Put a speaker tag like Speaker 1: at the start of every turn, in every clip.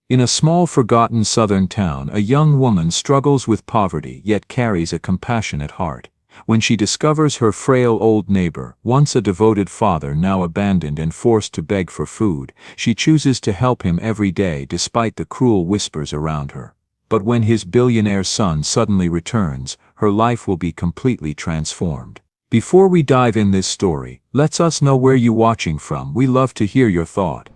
Speaker 1: In a small forgotten southern town, a young woman struggles with poverty yet carries a compassionate heart. When she discovers her frail old neighbor, once a devoted father now abandoned and forced to beg for food, she chooses to help him every day despite the cruel whispers around her. But when his billionaire son suddenly returns, her life will be completely transformed. Before we dive in this story, let us know where you watching from. We love to hear your thought.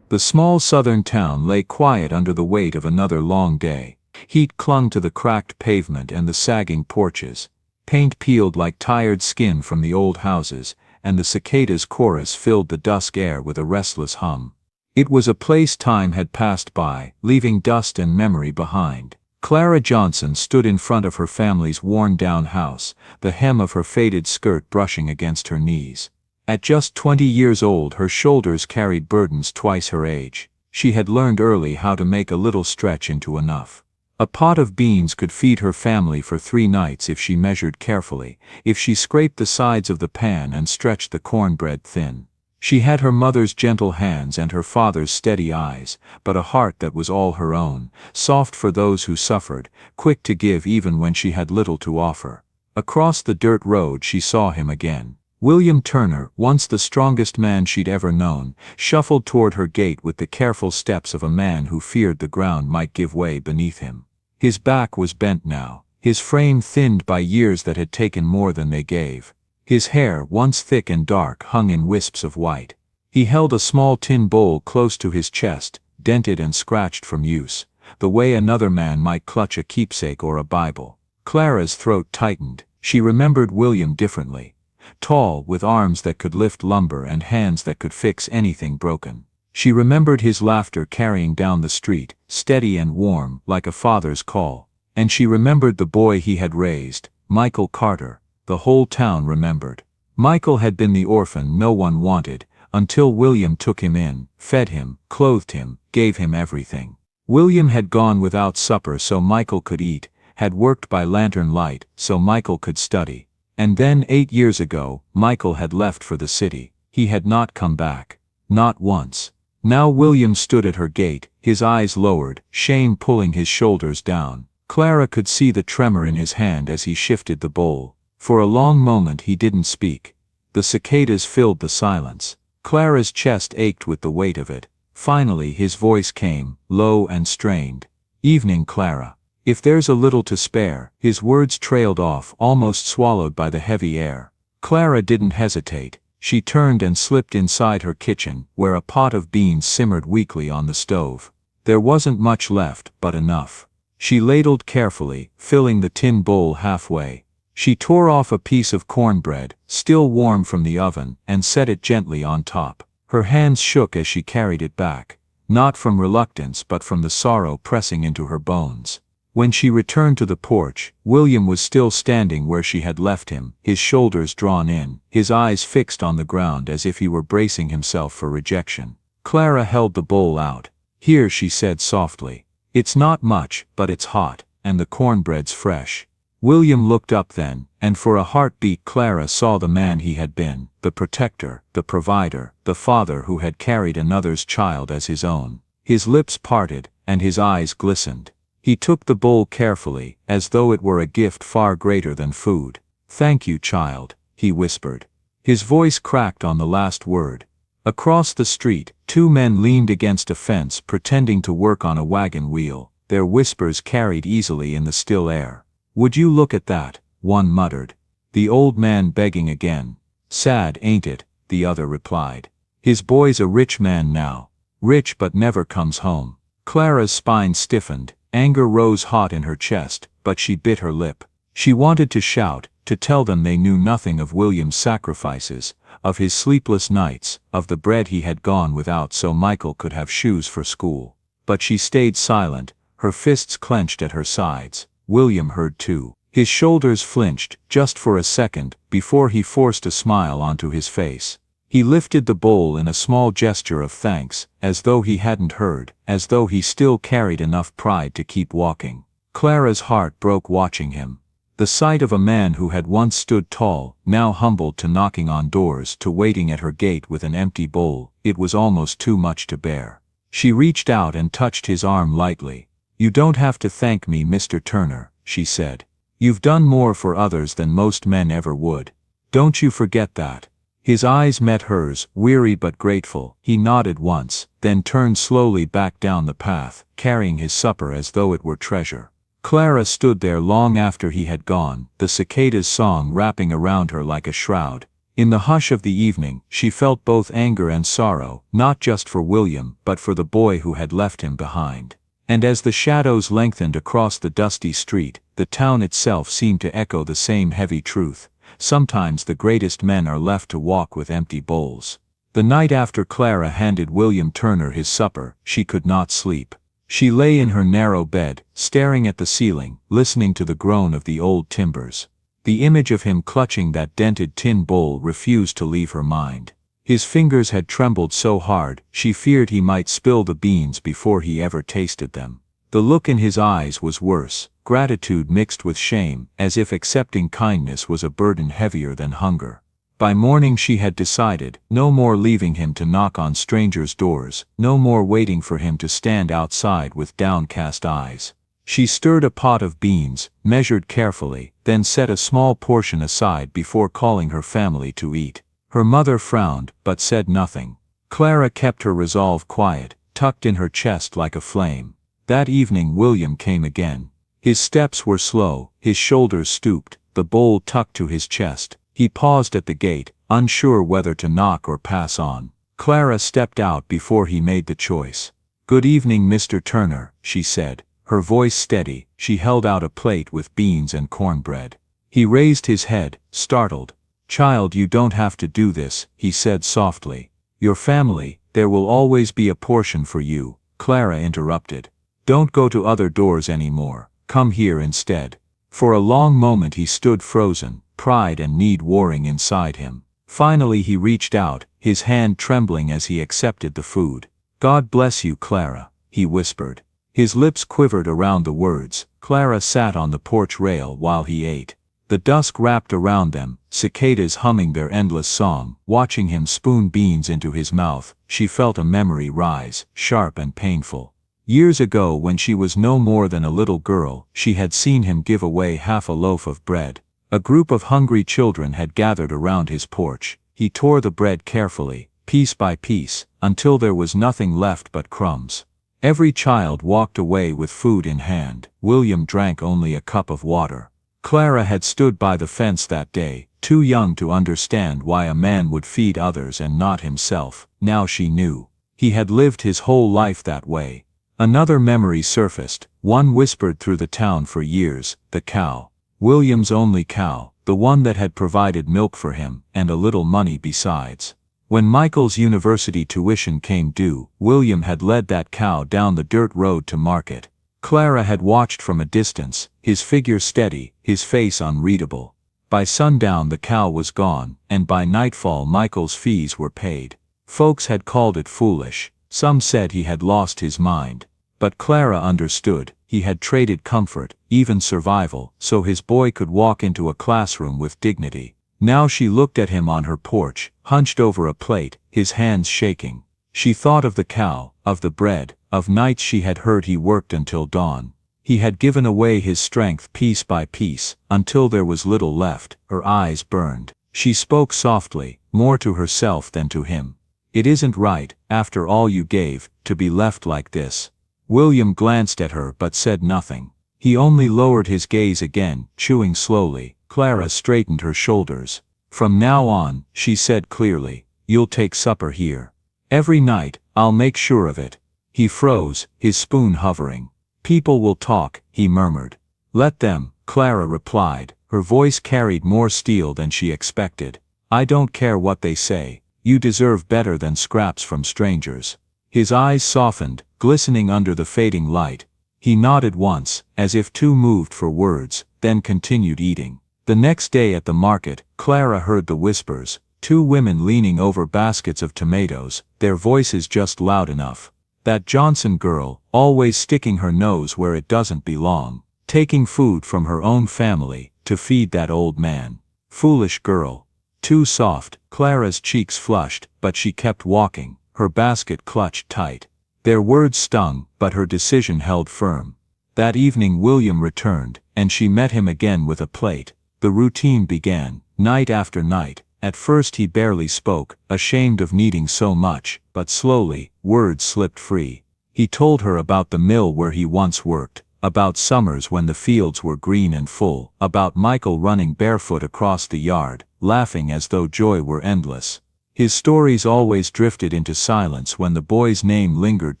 Speaker 1: The small southern town lay quiet under the weight of another long day. Heat clung to the cracked pavement and the sagging porches. Paint peeled like tired skin from the old houses, and the cicadas' chorus filled the dusk air with a restless hum. It was a place time had passed by, leaving dust and memory behind. Clara Johnson stood in front of her family's worn-down house, the hem of her faded skirt brushing against her knees. At just 20 years old, her shoulders carried burdens twice her age. She had learned early how to make a little stretch into enough. A pot of beans could feed her family for 3 nights if she measured carefully, if she scraped the sides of the pan and stretched the cornbread thin. She had her mother's gentle hands and her father's steady eyes, but a heart that was all her own, soft for those who suffered, quick to give even when she had little to offer. Across the dirt road she saw him again. William Turner, once the strongest man she'd ever known, shuffled toward her gate with the careful steps of a man who feared the ground might give way beneath him. His back was bent now, his frame thinned by years that had taken more than they gave. His hair, once thick and dark, hung in wisps of white. He held a small tin bowl close to his chest, dented and scratched from use, the way another man might clutch a keepsake or a Bible. Clara's throat tightened. She remembered William differently. Tall, with arms that could lift lumber and hands that could fix anything broken. She remembered his laughter carrying down the street, steady and warm, like a father's call. And she remembered the boy he had raised, Michael Carter. The whole town remembered. Michael had been the orphan no one wanted, until William took him in, fed him, clothed him, gave him everything. William had gone without supper so Michael could eat, had worked by lantern light so Michael could study. And then 8 years ago, Michael had left for the city. He had not come back. Not once. Now William stood at her gate, his eyes lowered, shame pulling his shoulders down. Clara could see the tremor in his hand as he shifted the bowl. For a long moment he didn't speak. The cicadas filled the silence. Clara's chest ached with the weight of it. Finally his voice came, low and strained. "Evening, Clara. If there's a little to spare." His words trailed off, almost swallowed by the heavy air. Clara didn't hesitate. She turned and slipped inside her kitchen, where a pot of beans simmered weakly on the stove. There wasn't much left, but enough. She ladled carefully, filling the tin bowl halfway. She tore off a piece of cornbread, still warm from the oven, and set it gently on top. Her hands shook as she carried it back, not from reluctance but from the sorrow pressing into her bones. When she returned to the porch, William was still standing where she had left him, his shoulders drawn in, his eyes fixed on the ground as if he were bracing himself for rejection. Clara held the bowl out. "Here," she said softly. "It's not much, but it's hot, and the cornbread's fresh." William looked up then, and for a heartbeat Clara saw the man he had been, the protector, the provider, the father who had carried another's child as his own. His lips parted, and his eyes glistened. He took the bowl carefully, as though it were a gift far greater than food. "Thank you, child," he whispered. His voice cracked on the last word. Across the street, 2 men leaned against a fence pretending to work on a wagon wheel, their whispers carried easily in the still air. "Would you look at that?" one muttered. The old man begging again. "Sad, ain't it?" the other replied. "His boy's a rich man now. Rich but never comes home." Clara's spine stiffened, anger rose hot in her chest, but she bit her lip. She wanted to shout, to tell them they knew nothing of William's sacrifices, of his sleepless nights, of the bread he had gone without so Michael could have shoes for school. But she stayed silent, her fists clenched at her sides. William heard too. His shoulders flinched, just for a second, before he forced a smile onto his face. He lifted the bowl in a small gesture of thanks, as though he hadn't heard, as though he still carried enough pride to keep walking. Clara's heart broke watching him. The sight of a man who had once stood tall, now humbled to knocking on doors, to waiting at her gate with an empty bowl, it was almost too much to bear. She reached out and touched his arm lightly. "You don't have to thank me, Mr. Turner," she said. "You've done more for others than most men ever would. Don't you forget that." His eyes met hers, weary but grateful. He nodded once, then turned slowly back down the path, carrying his supper as though it were treasure. Clara stood there long after he had gone, the cicada's song wrapping around her like a shroud. In the hush of the evening, she felt both anger and sorrow, not just for William, but for the boy who had left him behind. And as the shadows lengthened across the dusty street, the town itself seemed to echo the same heavy truth. Sometimes the greatest men are left to walk with empty bowls. The night after Clara handed William Turner his supper, she could not sleep. She lay in her narrow bed, staring at the ceiling, listening to the groan of the old timbers. The image of him clutching that dented tin bowl refused to leave her mind. His fingers had trembled so hard, she feared he might spill the beans before he ever tasted them. The look in his eyes was worse, gratitude mixed with shame, as if accepting kindness was a burden heavier than hunger. By morning she had decided, no more leaving him to knock on strangers' doors, no more waiting for him to stand outside with downcast eyes. She stirred a pot of beans, measured carefully, then set a small portion aside before calling her family to eat. Her mother frowned, but said nothing. Clara kept her resolve quiet, tucked in her chest like a flame. That evening William came again. His steps were slow, his shoulders stooped, the bowl tucked to his chest. He paused at the gate, unsure whether to knock or pass on. Clara stepped out before he made the choice. "Good evening, Mr. Turner," she said, her voice steady. She held out a plate with beans and cornbread. He raised his head, startled. "Child, you don't have to do this," he said softly. "Your family, there will always be a portion for you," Clara interrupted. "Don't go to other doors anymore. Come here instead." For a long moment he stood frozen, pride and need warring inside him. Finally he reached out, his hand trembling as he accepted the food. "God bless you, Clara," he whispered. His lips quivered around the words. Clara sat on the porch rail while he ate. The dusk wrapped around them, cicadas humming their endless song. Watching him spoon beans into his mouth, she felt a memory rise, sharp and painful. Years ago, when she was no more than a little girl, she had seen him give away half a loaf of bread. A group of hungry children had gathered around his porch. He tore the bread carefully, piece by piece, until there was nothing left but crumbs. Every child walked away with food in hand. William drank only a cup of water. Clara had stood by the fence that day, too young to understand why a man would feed others and not himself. Now she knew. He had lived his whole life that way. Another memory surfaced, one whispered through the town for years: the cow. William's only cow, the one that had provided milk for him, and a little money besides. When Michael's university tuition came due, William had led that cow down the dirt road to market. Clara had watched from a distance, his figure steady, his face unreadable. By sundown the cow was gone, and by nightfall Michael's fees were paid. Folks had called it foolish. Some said he had lost his mind. But Clara understood. He had traded comfort, even survival, so his boy could walk into a classroom with dignity. Now she looked at him on her porch, hunched over a plate, his hands shaking. She thought of the cow, of the bread, of nights she had heard he worked until dawn. He had given away his strength piece by piece, until there was little left. Her eyes burned. She spoke softly, more to herself than to him. "It isn't right, after all you gave, to be left like this." William glanced at her but said nothing. He only lowered his gaze again, chewing slowly. Clara straightened her shoulders. "From now on," she said clearly, "you'll take supper here. Every night. I'll make sure of it." He froze, his spoon hovering. "People will talk," he murmured. "Let them," Clara replied. Her voice carried more steel than she expected. "I don't care what they say. You deserve better than scraps from strangers." His eyes softened, glistening under the fading light. He nodded once, as if too moved for words, then continued eating. The next day at the market, Clara heard the whispers. Two women leaning over baskets of tomatoes, their voices just loud enough. "That Johnson girl, always sticking her nose where it doesn't belong. Taking food from her own family, to feed that old man. Foolish girl. Too soft." Clara's cheeks flushed, but she kept walking, her basket clutched tight. Their words stung, but her decision held firm. That evening William returned, and she met him again with a plate. The routine began, night after night. At first he barely spoke, ashamed of needing so much, but slowly, words slipped free. He told her about the mill where he once worked, about summers when the fields were green and full, about Michael running barefoot across the yard, laughing as though joy were endless. His stories always drifted into silence when the boy's name lingered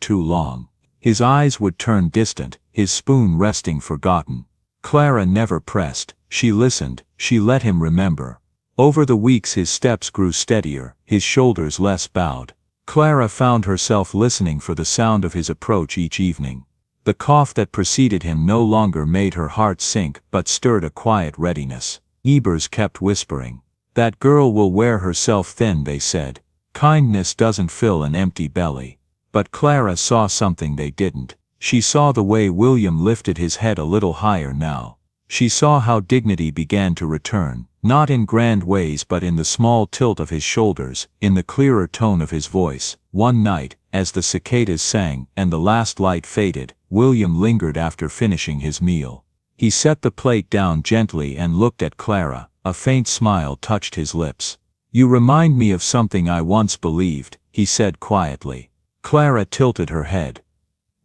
Speaker 1: too long. His eyes would turn distant, his spoon resting forgotten. Clara never pressed, she listened, she let him remember. Over the weeks his steps grew steadier, his shoulders less bowed. Clara found herself listening for the sound of his approach each evening. The cough that preceded him no longer made her heart sink but stirred a quiet readiness. Neighbors kept whispering. That girl will wear herself thin, they said. Kindness doesn't fill an empty belly. But Clara saw something they didn't. She saw the way William lifted his head a little higher now. She saw how dignity began to return, not in grand ways but in the small tilt of his shoulders, in the clearer tone of his voice. One night, as the cicadas sang and the last light faded, William lingered after finishing his meal. He set the plate down gently and looked at Clara. A faint smile touched his lips. "You remind me of something I once believed," he said quietly. Clara tilted her head.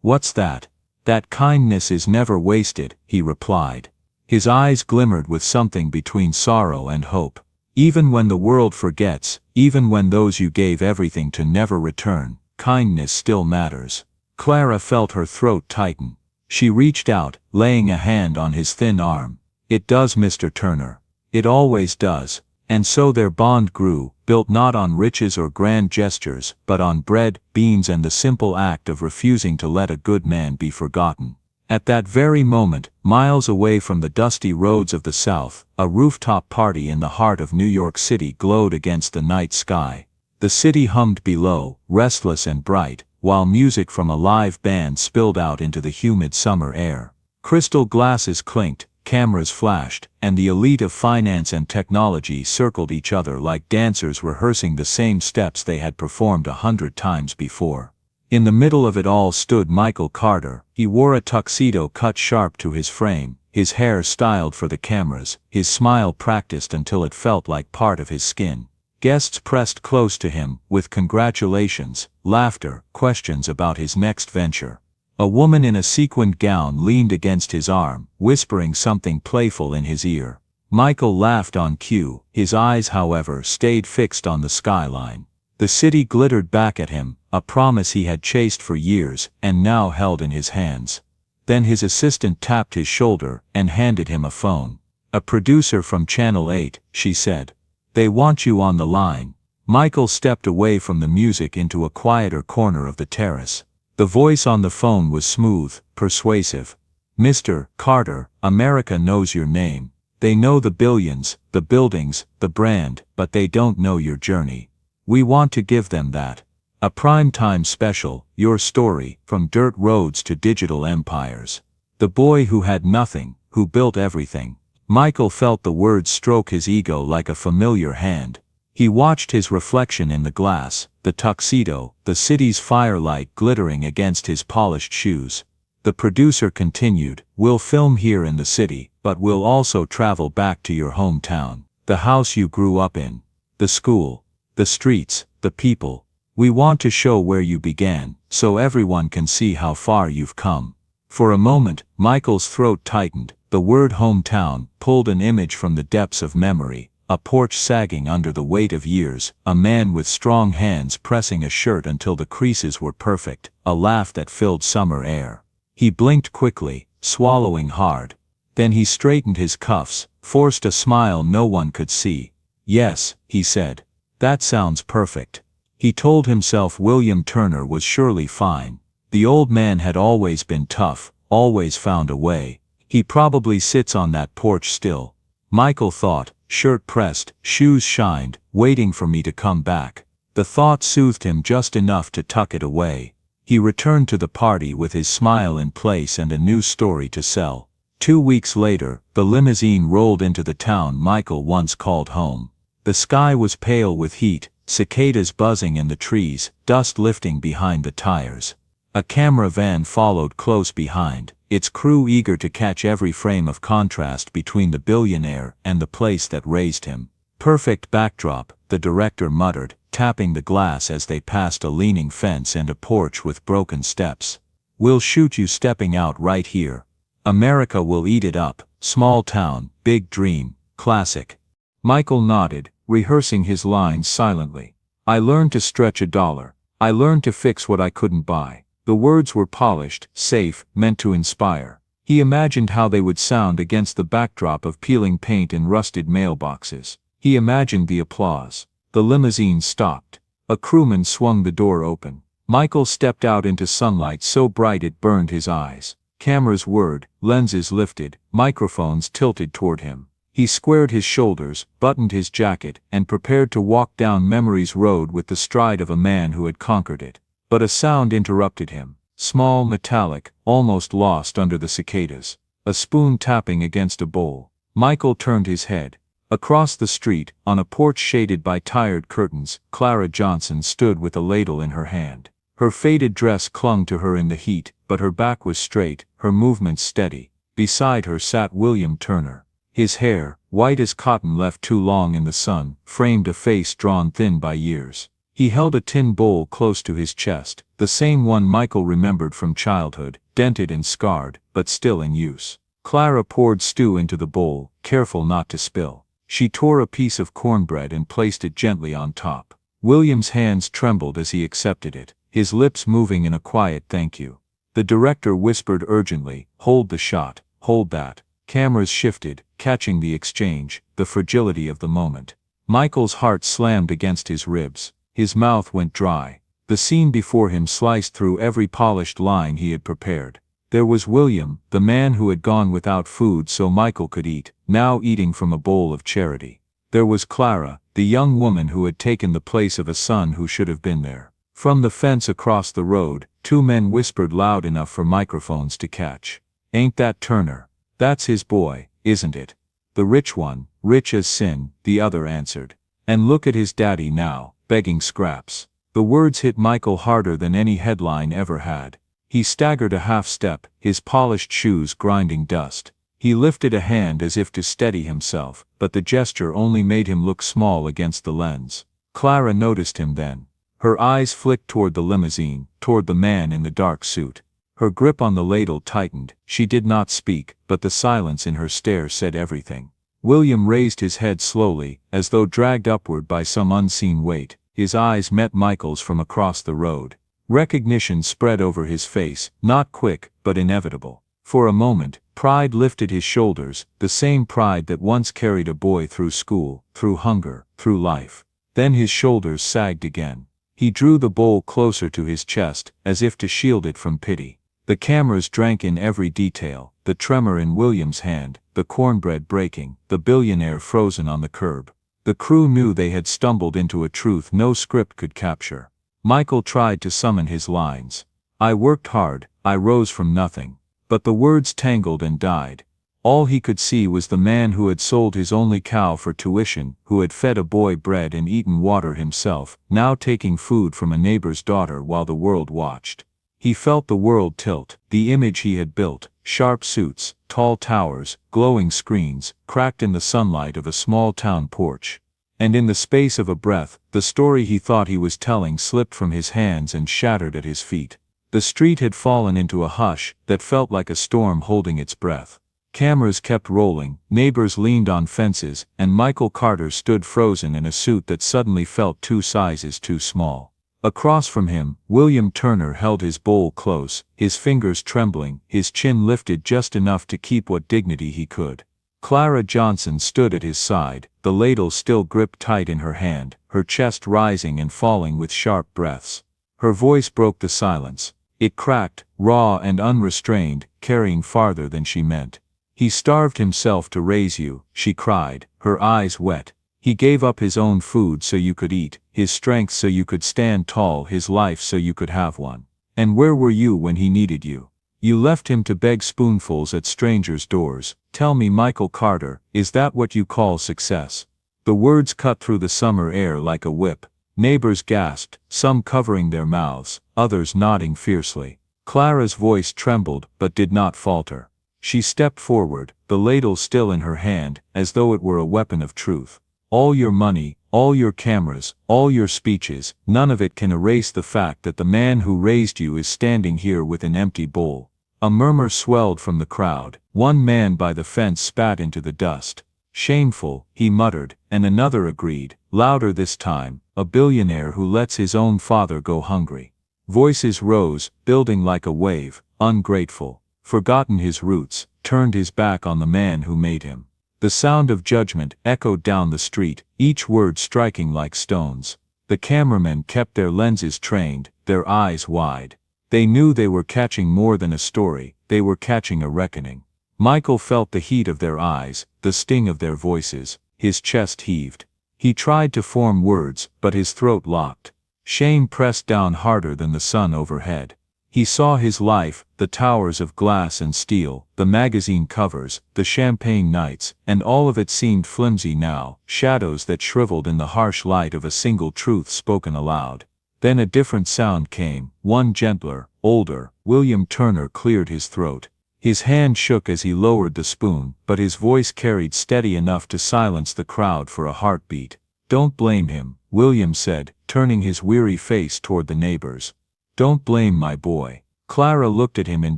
Speaker 1: "What's that?" "That kindness is never wasted," he replied. His eyes glimmered with something between sorrow and hope. "Even when the world forgets, even when those you gave everything to never return, kindness still matters." Clara felt her throat tighten. She reached out, laying a hand on his thin arm. "It does, Mr. Turner. It always does." And so their bond grew, built not on riches or grand gestures, but on bread, beans and the simple act of refusing to let a good man be forgotten. At that very moment, miles away from the dusty roads of the South, a rooftop party in the heart of New York City glowed against the night sky. The city hummed below, restless and bright, while music from a live band spilled out into the humid summer air. Crystal glasses clinked, cameras flashed, and the elite of finance and technology circled each other like dancers rehearsing the same steps they had performed 100 times before. In the middle of it all stood Michael Carter. He wore a tuxedo cut sharp to his frame, his hair styled for the cameras, his smile practiced until it felt like part of his skin. Guests pressed close to him, with congratulations, laughter, questions about his next venture. A woman in a sequined gown leaned against his arm, whispering something playful in his ear. Michael laughed on cue, his eyes however stayed fixed on the skyline. The city glittered back at him, a promise he had chased for years and now held in his hands. Then his assistant tapped his shoulder and handed him a phone. "A producer from Channel 8, she said. "They want you on the line." Michael stepped away from the music into a quieter corner of the terrace. The voice on the phone was smooth, persuasive. "Mr. Carter, America knows your name. They know the billions, the buildings, the brand, but they don't know your journey. We want to give them that. A prime-time special, your story, from dirt roads to digital empires. The boy who had nothing, who built everything." Michael felt the words stroke his ego like a familiar hand. He watched his reflection in the glass, the tuxedo, the city's firelight glittering against his polished shoes. The producer continued, "We'll film here in the city, but we'll also travel back to your hometown, the house you grew up in, the school, the streets, the people. We want to show where you began, so everyone can see how far you've come." For a moment, Michael's throat tightened. The word hometown pulled an image from the depths of memory, a porch sagging under the weight of years, a man with strong hands pressing a shirt until the creases were perfect, a laugh that filled summer air. He blinked quickly, swallowing hard. Then he straightened his cuffs, forced a smile no one could see. "Yes," he said. "That sounds perfect." He told himself William Turner was surely fine. The old man had always been tough, always found a way. He probably sits on that porch still. Michael thought, shirt pressed, shoes shined, waiting for me to come back. The thought soothed him just enough to tuck it away. He returned to the party with his smile in place and a new story to sell. 2 weeks later, the limousine rolled into the town Michael once called home. The sky was pale with heat, cicadas buzzing in the trees, dust lifting behind the tires. A camera van followed close behind, its crew eager to catch every frame of contrast between the billionaire and the place that raised him. Perfect backdrop, the director muttered, tapping the glass as they passed a leaning fence and a porch with broken steps. We'll shoot you stepping out right here. America will eat it up, small town, big dream, classic. Michael nodded, rehearsing his lines silently. I learned to stretch $1. I learned to fix what I couldn't buy. The words were polished, safe, meant to inspire. He imagined how they would sound against the backdrop of peeling paint and rusted mailboxes. He imagined the applause. The limousine stopped. A crewman swung the door open. Michael stepped out into sunlight so bright it burned his eyes. Cameras whirred, lenses lifted, microphones tilted toward him. He squared his shoulders, buttoned his jacket, and prepared to walk down memory's road with the stride of a man who had conquered it. But a sound interrupted him. Small, metallic, almost lost under the cicadas. A spoon tapping against a bowl. Michael turned his head. Across the street, on a porch shaded by tired curtains, Clara Johnson stood with a ladle in her hand. Her faded dress clung to her in the heat, but her back was straight, her movements steady. Beside her sat William Turner. His hair, white as cotton left too long in the sun, framed a face drawn thin by years. He held a tin bowl close to his chest, the same one Michael remembered from childhood, dented and scarred, but still in use. Clara poured stew into the bowl, careful not to spill. She tore a piece of cornbread and placed it gently on top. William's hands trembled as he accepted it, his lips moving in a quiet thank you. The director whispered urgently, "Hold the shot, hold that." Cameras shifted, catching the exchange, the fragility of the moment. Michael's heart slammed against his ribs. His mouth went dry. The scene before him sliced through every polished line he had prepared. There was William, the man who had gone without food so Michael could eat, now eating from a bowl of charity. There was Clara, the young woman who had taken the place of a son who should have been there. From the fence across the road, two men whispered loud enough for microphones to catch. "Ain't that Turner? That's his boy, isn't it? The rich one, rich as sin," the other answered. "And look at his daddy now, begging scraps." The words hit Michael harder than any headline ever had. He staggered a half step, his polished shoes grinding dust. He lifted a hand as if to steady himself, but the gesture only made him look small against the lens. Clara noticed him then. Her eyes flicked toward the limousine, toward the man in the dark suit. Her grip on the ladle tightened. She did not speak, but the silence in her stare said everything. William raised his head slowly, as though dragged upward by some unseen weight. His eyes met Michael's from across the road. Recognition spread over his face, not quick, but inevitable. For a moment, pride lifted his shoulders, the same pride that once carried a boy through school, through hunger, through life. Then his shoulders sagged again. He drew the bowl closer to his chest, as if to shield it from pity. The cameras drank in every detail, the tremor in William's hand, the cornbread breaking, the billionaire frozen on the curb. The crew knew they had stumbled into a truth no script could capture. Michael tried to summon his lines. "I worked hard, I rose from nothing." But the words tangled and died. All he could see was the man who had sold his only cow for tuition, who had fed a boy bread and eaten water himself, now taking food from a neighbor's daughter while the world watched. He felt the world tilt, the image he had built, sharp suits, tall towers, glowing screens, cracked in the sunlight of a small town porch. And in the space of a breath, the story he thought he was telling slipped from his hands and shattered at his feet. The street had fallen into a hush that felt like a storm holding its breath. Cameras kept rolling, neighbors leaned on fences, and Michael Carter stood frozen in a suit that suddenly felt 2 sizes too small. Across from him, William Turner held his bowl close, his fingers trembling, his chin lifted just enough to keep what dignity he could. Clara Johnson stood at his side, the ladle still gripped tight in her hand, her chest rising and falling with sharp breaths. Her voice broke the silence. It cracked, raw and unrestrained, carrying farther than she meant. "He starved himself to raise you," she cried, her eyes wet. "He gave up his own food so you could eat, his strength so you could stand tall, his life so you could have one. And where were you when he needed you? You left him to beg spoonfuls at strangers' doors. Tell me, Michael Carter, is that what you call success?" The words cut through the summer air like a whip. Neighbors gasped, some covering their mouths, others nodding fiercely. Clara's voice trembled but did not falter. She stepped forward, the ladle still in her hand, as though it were a weapon of truth. All your money, all your cameras, all your speeches, none of it can erase the fact that the man who raised you is standing here with an empty bowl. A murmur swelled from the crowd. One man by the fence spat into the dust. Shameful, he muttered, and another agreed, louder this time, a billionaire who lets his own father go hungry. Voices rose, building like a wave, ungrateful, forgotten his roots, turned his back on the man who made him. The sound of judgment echoed down the street, each word striking like stones. The cameramen kept their lenses trained, their eyes wide. They knew they were catching more than a story, they were catching a reckoning. Michael felt the heat of their eyes, the sting of their voices. His chest heaved. He tried to form words, but his throat locked. Shame pressed down harder than the sun overhead. He saw his life, the towers of glass and steel, the magazine covers, the champagne nights, and all of it seemed flimsy now, shadows that shriveled in the harsh light of a single truth spoken aloud. Then a different sound came, one gentler, older. William Turner cleared his throat. His hand shook as he lowered the spoon, but his voice carried steady enough to silence the crowd for a heartbeat. "Don't blame him," William said, turning his weary face toward the neighbors. "Don't blame my boy." Clara looked at him in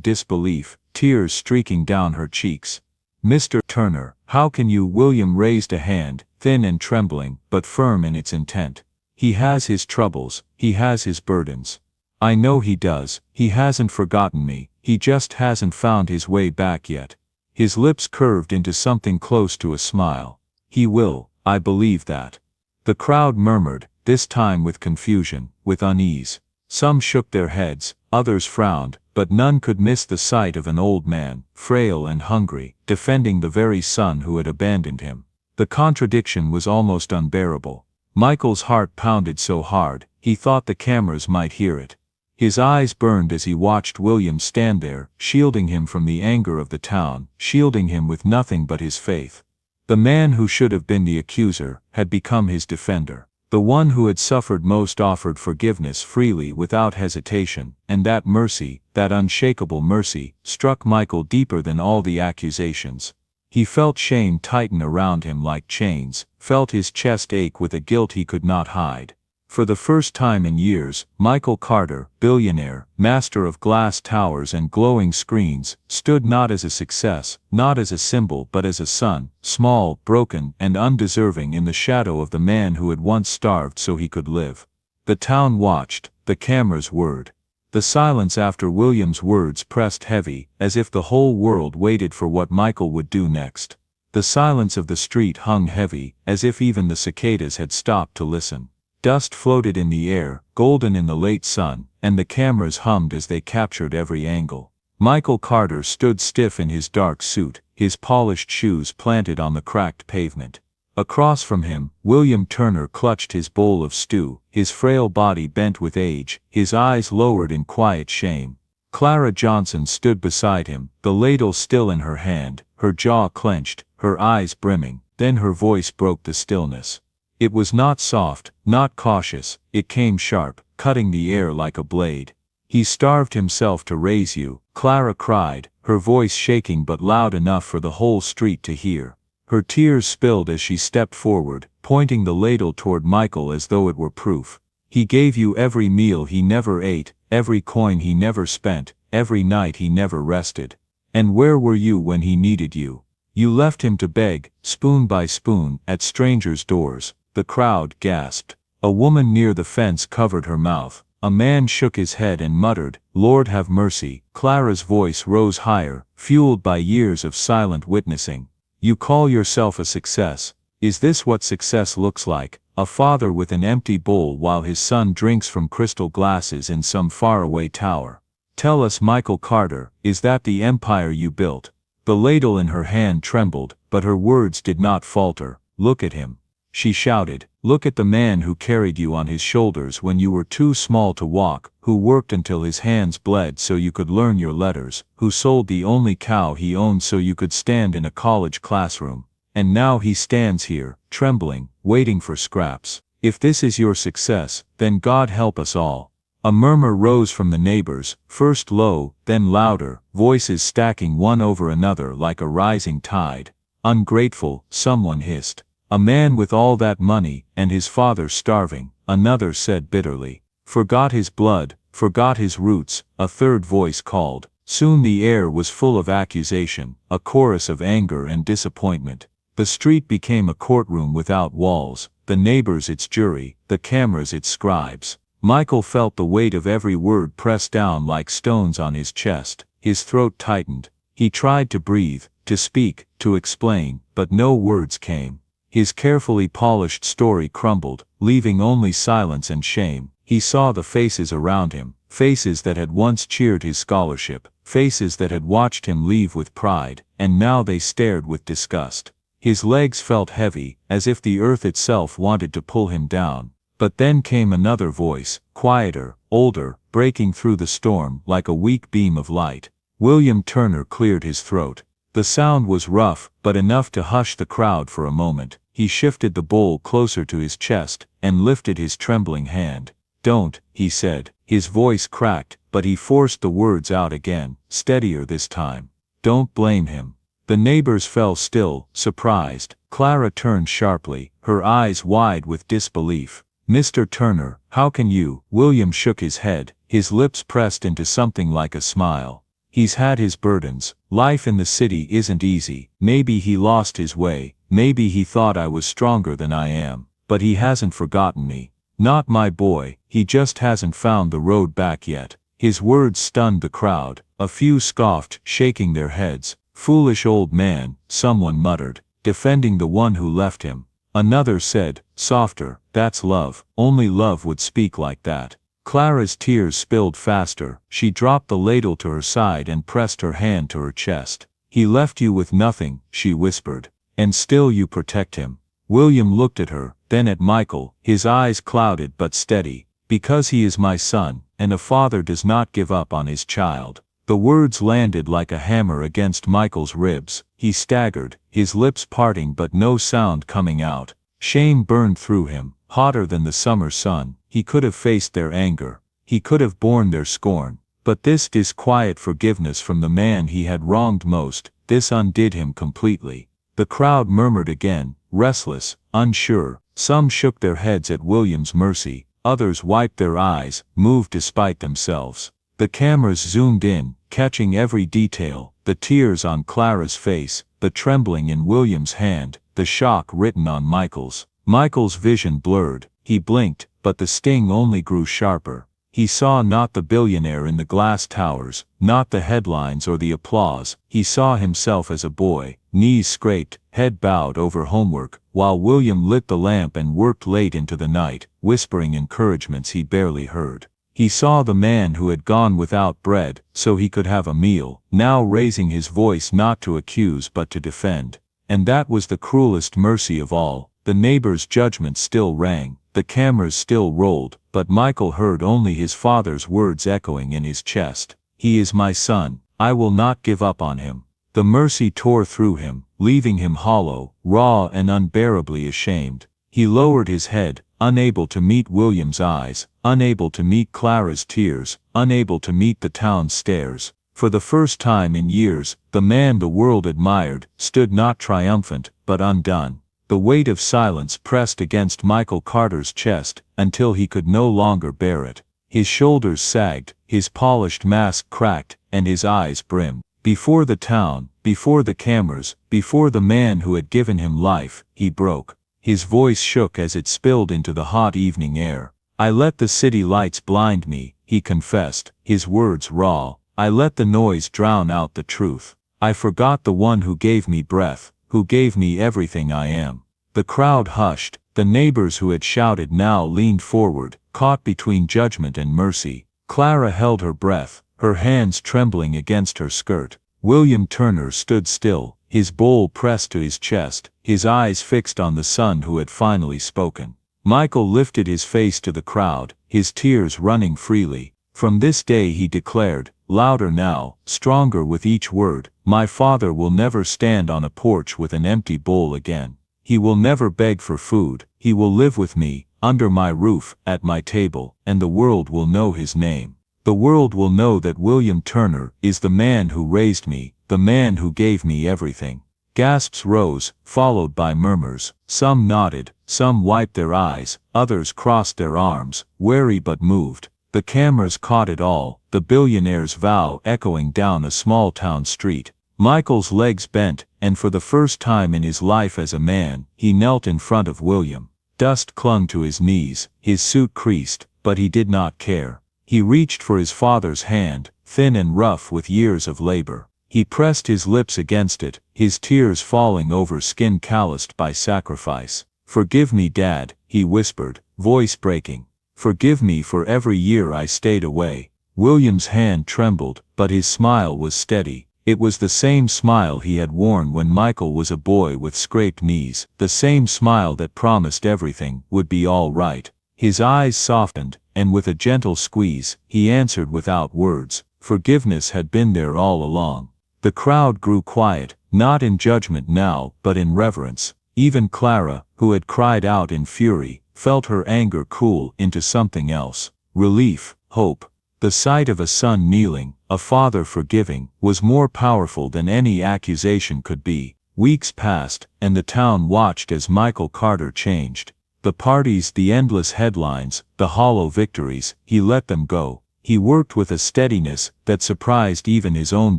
Speaker 1: disbelief, tears streaking down her cheeks. "Mr. Turner, how can you?" William raised a hand, thin and trembling, but firm in its intent. "He has his troubles, he has his burdens. I know he does, he hasn't forgotten me, he just hasn't found his way back yet." His lips curved into something close to a smile. "He will, I believe that." The crowd murmured, this time with confusion, with unease. Some shook their heads, others frowned, but none could miss the sight of an old man, frail and hungry, defending the very son who had abandoned him. The contradiction was almost unbearable. Michael's heart pounded so hard, he thought the cameras might hear it. His eyes burned as he watched William stand there, shielding him from the anger of the town, shielding him with nothing but his faith. The man who should have been the accuser had become his defender. The one who had suffered most offered forgiveness freely without hesitation, and that mercy, that unshakable mercy, struck Michael deeper than all the accusations. He felt shame tighten around him like chains, felt his chest ache with a guilt he could not hide. For the first time in years, Michael Carter, billionaire, master of glass towers and glowing screens, stood not as a success, not as a symbol but as a son, small, broken, and undeserving in the shadow of the man who had once starved so he could live. The town watched, the cameras whirred. The silence after William's words pressed heavy, as if the whole world waited for what Michael would do next. The silence of the street hung heavy, as if even the cicadas had stopped to listen. Dust floated in the air, golden in the late sun, and the cameras hummed as they captured every angle. Michael Carter stood stiff in his dark suit, his polished shoes planted on the cracked pavement. Across from him, William Turner clutched his bowl of stew, his frail body bent with age, his eyes lowered in quiet shame. Clara Johnson stood beside him, the ladle still in her hand, her jaw clenched, her eyes brimming. Then her voice broke the stillness. It was not soft, not cautious, it came sharp, cutting the air like a blade. "He starved himself to raise you," Clara cried, her voice shaking but loud enough for the whole street to hear. Her tears spilled as she stepped forward, pointing the ladle toward Michael as though it were proof. "He gave you every meal he never ate, every coin he never spent, every night he never rested. And where were you when he needed you? You left him to beg, spoon by spoon, at strangers' doors." The crowd gasped. A woman near the fence covered her mouth. A man shook his head and muttered, "Lord have mercy." Clara's voice rose higher, fueled by years of silent witnessing. "You call yourself a success. Is this what success looks like? A father with an empty bowl while his son drinks from crystal glasses in some faraway tower. Tell us, Michael Carter, is that the empire you built?" The ladle in her hand trembled, but her words did not falter. "Look at him," she shouted. "Look at the man who carried you on his shoulders when you were too small to walk, who worked until his hands bled so you could learn your letters, who sold the only cow he owned so you could stand in a college classroom. And now he stands here, trembling, waiting for scraps. If this is your success, then God help us all." A murmur rose from the neighbors, first low, then louder, voices stacking one over another like a rising tide. Ungrateful, someone hissed. A man with all that money, and his father starving, another said bitterly. Forgot his blood, forgot his roots, a third voice called. Soon the air was full of accusation, a chorus of anger and disappointment. The street became a courtroom without walls, the neighbors its jury, the cameras its scribes. Michael felt the weight of every word pressed down like stones on his chest. His throat tightened. He tried to breathe, to speak, to explain, but no words came. His carefully polished story crumbled, leaving only silence and shame. He saw the faces around him, faces that had once cheered his scholarship, faces that had watched him leave with pride, and now they stared with disgust. His legs felt heavy, as if the earth itself wanted to pull him down. But then came another voice, quieter, older, breaking through the storm like a weak beam of light. William Turner cleared his throat. The sound was rough, but enough to hush the crowd for a moment. He shifted the bowl closer to his chest, and lifted his trembling hand. "Don't," he said. His voice cracked, but he forced the words out again, steadier this time. "Don't blame him." The neighbors fell still, surprised. Clara turned sharply, her eyes wide with disbelief. "Mr. Turner, how can you?" William shook his head, his lips pressed into something like a smile. "He's had his burdens. Life in the city isn't easy. Maybe he lost his way, maybe he thought I was stronger than I am. But he hasn't forgotten me. Not my boy, he just hasn't found the road back yet." His words stunned the crowd. A few scoffed, shaking their heads. "Foolish old man," someone muttered, "defending the one who left him." Another said, softer, "That's love. Only love would speak like that." Clara's tears spilled faster. She dropped the ladle to her side and pressed her hand to her chest. "He left you with nothing," she whispered. "And still you protect him." William looked at her, then at Michael, his eyes clouded but steady. "Because he is my son, and a father does not give up on his child." The words landed like a hammer against Michael's ribs. He staggered, his lips parting but no sound coming out. Shame burned through him, hotter than the summer sun. He could have faced their anger. He could have borne their scorn. But this disquiet forgiveness from the man he had wronged most, this undid him completely. The crowd murmured again, restless, unsure. Some shook their heads at William's mercy, others wiped their eyes, moved despite themselves. The cameras zoomed in, catching every detail, the tears on Clara's face, the trembling in William's hand, the shock written on Michael's. Michael's vision blurred. He blinked, but the sting only grew sharper. He saw not the billionaire in the glass towers, not the headlines or the applause. He saw himself as a boy, knees scraped, head bowed over homework, while William lit the lamp and worked late into the night, whispering encouragements he barely heard. He saw the man who had gone without bread, so he could have a meal, now raising his voice not to accuse but to defend. And that was the cruelest mercy of all. The neighbor's judgment still rang, the cameras still rolled, but Michael heard only his father's words echoing in his chest. "He is my son, I will not give up on him." The mercy tore through him, leaving him hollow, raw and unbearably ashamed. He lowered his head, unable to meet William's eyes, unable to meet Clara's tears, unable to meet the town's stares. For the first time in years, the man the world admired, stood not triumphant, but undone. The weight of silence pressed against Michael Carter's chest, until he could no longer bear it. His shoulders sagged, his polished mask cracked, and his eyes brimmed. Before the town, before the cameras, before the man who had given him life, he broke. His voice shook as it spilled into the hot evening air. "I let the city lights blind me," he confessed, his words raw. "I let the noise drown out the truth. I forgot the one who gave me breath, who gave me everything I am." The crowd hushed. The neighbors who had shouted now leaned forward, caught between judgment and mercy. Clara held her breath, her hands trembling against her skirt. William Turner stood still, his bowl pressed to his chest, his eyes fixed on the son who had finally spoken. Michael lifted his face to the crowd, his tears running freely. From this day he declared, louder now, stronger with each word, "My father will never stand on a porch with an empty bowl again. He will never beg for food, he will live with me, under my roof, at my table, and the world will know his name. The world will know that William Turner is the man who raised me, the man who gave me everything." Gasps rose, followed by murmurs. Some nodded, some wiped their eyes, others crossed their arms, wary but moved. The cameras caught it all, the billionaire's vow echoing down a small-town street. Michael's legs bent, and for the first time in his life as a man, he knelt in front of William. Dust clung to his knees, his suit creased, but he did not care. He reached for his father's hand, thin and rough with years of labor. He pressed his lips against it, his tears falling over skin calloused by sacrifice. "Forgive me, Dad," he whispered, voice breaking. "Forgive me for every year I stayed away." William's hand trembled, but his smile was steady. It was the same smile he had worn when Michael was a boy with scraped knees, the same smile that promised everything would be all right. His eyes softened, and with a gentle squeeze, he answered without words, "Forgiveness had been there all along." The crowd grew quiet, not in judgment now, but in reverence. Even Clara, who had cried out in fury, felt her anger cool into something else. Relief, hope. The sight of a son kneeling, a father forgiving, was more powerful than any accusation could be. Weeks passed, and the town watched as Michael Carter changed. The parties, the endless headlines, the hollow victories, he let them go. He worked with a steadiness that surprised even his own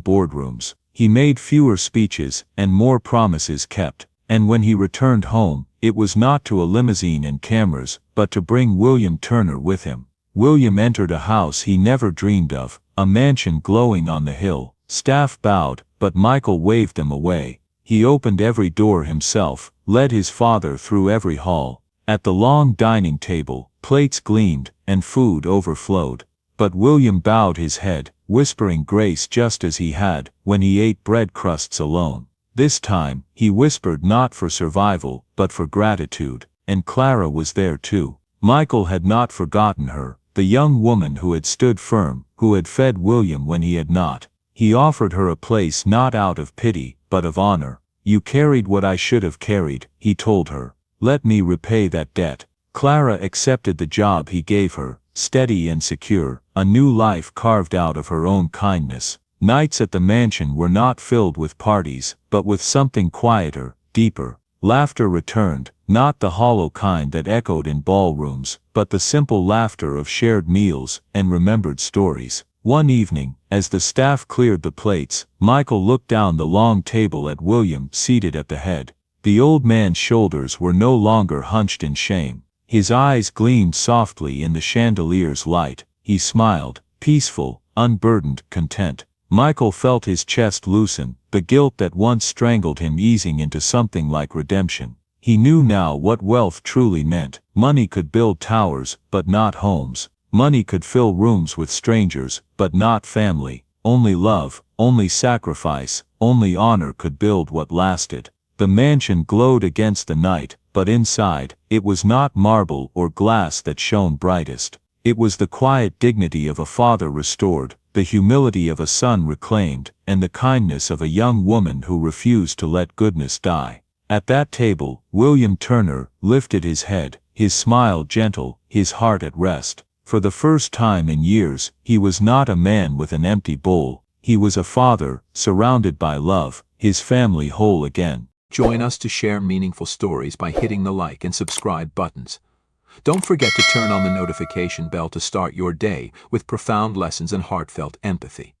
Speaker 1: boardrooms. He made fewer speeches, and more promises kept. And when he returned home, it was not to a limousine and cameras, but to bring William Turner with him. William entered a house he never dreamed of, a mansion glowing on the hill. Staff bowed, but Michael waved them away. He opened every door himself, led his father through every hall. At the long dining table, plates gleamed, and food overflowed. But William bowed his head, whispering grace just as he had when he ate bread crusts alone. This time, he whispered not for survival, but for gratitude. And Clara was there too. Michael had not forgotten her, the young woman who had stood firm, who had fed William when he had not. He offered her a place not out of pity, but of honor. "You carried what I should have carried," he told her. "Let me repay that debt." Clara accepted the job he gave her, steady and secure, a new life carved out of her own kindness. Nights at the mansion were not filled with parties, but with something quieter, deeper. Laughter returned, not the hollow kind that echoed in ballrooms, but the simple laughter of shared meals and remembered stories. One evening, as the staff cleared the plates, Michael looked down the long table at William seated at the head. The old man's shoulders were no longer hunched in shame. His eyes gleamed softly in the chandelier's light. He smiled, peaceful, unburdened, content. Michael felt his chest loosen, the guilt that once strangled him easing into something like redemption. He knew now what wealth truly meant. Money could build towers, but not homes. Money could fill rooms with strangers, but not family. Only love, only sacrifice, only honor could build what lasted. The mansion glowed against the night, but inside, it was not marble or glass that shone brightest. It was the quiet dignity of a father restored, the humility of a son reclaimed, and the kindness of a young woman who refused to let goodness die. At that table, William Turner lifted his head, his smile gentle, his heart at rest. For the first time in years, he was not a man with an empty bowl. He was a father, surrounded by love, his family whole again.
Speaker 2: Join us to share meaningful stories by hitting the like and subscribe buttons. Don't forget to turn on the notification bell to start your day with profound lessons and heartfelt empathy.